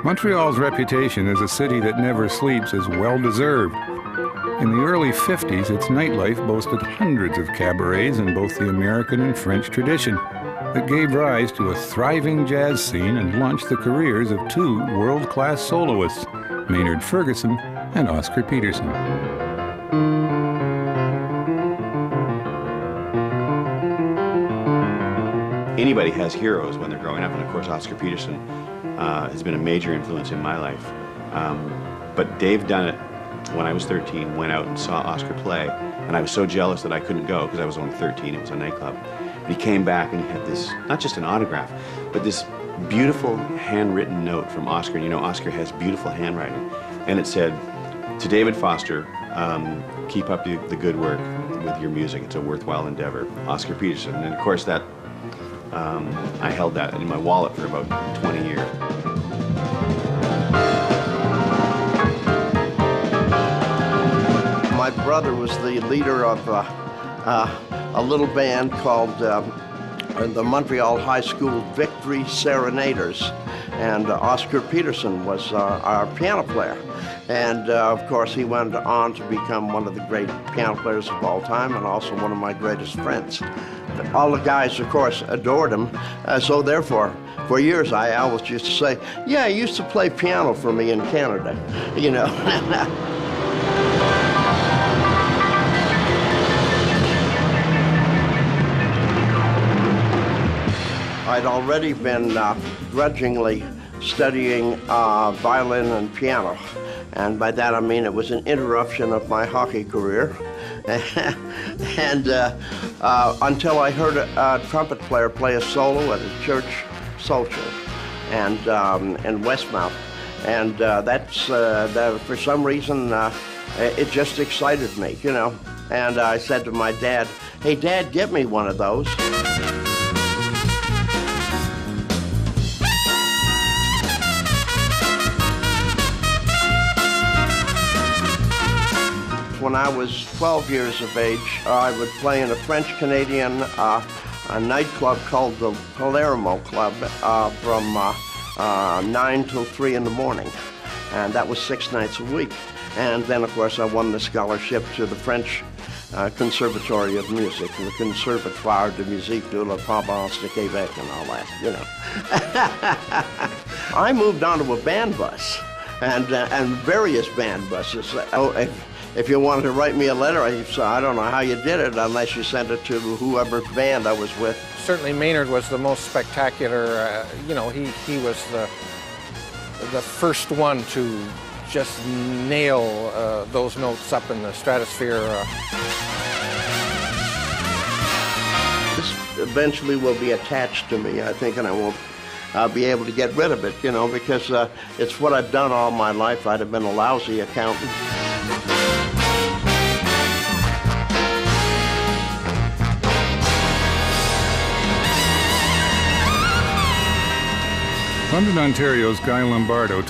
Montreal's reputation as a city that never sleeps is well-deserved. In the early 50s, its nightlife boasted hundreds of cabarets in both the American and French tradition that gave rise to a thriving jazz scene and launched the careers of two world-class soloists, Maynard Ferguson and Oscar Peterson. Anybody has heroes when they're growing up, and of course Oscar Peterson has been a major influence in my life. But Dave Dunnett, when I was 13, went out and saw Oscar play, and I was so jealous that I couldn't go because I was only 13, it was a nightclub. And he came back and he had this, not just an autograph, but this beautiful handwritten note from Oscar. And you know, Oscar has beautiful handwriting. And it said, "To David Foster, keep up the good work with your music. It's a worthwhile endeavor. Oscar Peterson." And of course that, I held that in my wallet for about 20 years. My brother was the leader of a little band called the Montreal High School Victory Serenaders, and Oscar Peterson was our piano player. And of course he went on to become one of the great piano players of all time and also one of my greatest friends. All the guys, of course, adored him, so therefore, for years I always used to say, "Yeah, he used to play piano for me in Canada," you know. I'd already been grudgingly studying violin and piano, and by that I mean it was an interruption of my hockey career. And until I heard a trumpet player play a solo at a church social and in Westmouth, and that for some reason it just excited me, you know. And I said to my dad, "Hey, Dad, get me one of those." When I was 12 years of age, I would play in a French-Canadian a nightclub called the Palermo Club from 9 till 3 in the morning. And that was 6 nights a week. And then, of course, I won the scholarship to the French Conservatory of Music, the Conservatoire de Musique de la Province de Québec and all that, you know. I moved onto a band bus and various band buses. If you wanted to write me a letter, I don't know how you did it unless you sent it to whoever band I was with. Certainly Maynard was the most spectacular. You know, he was the first one to just nail those notes up in the stratosphere. This eventually will be attached to me, I think, and I won't be able to get rid of it, you know, because it's what I've done all my life. I'd have been a lousy accountant. London, Ontario's Guy Lombardo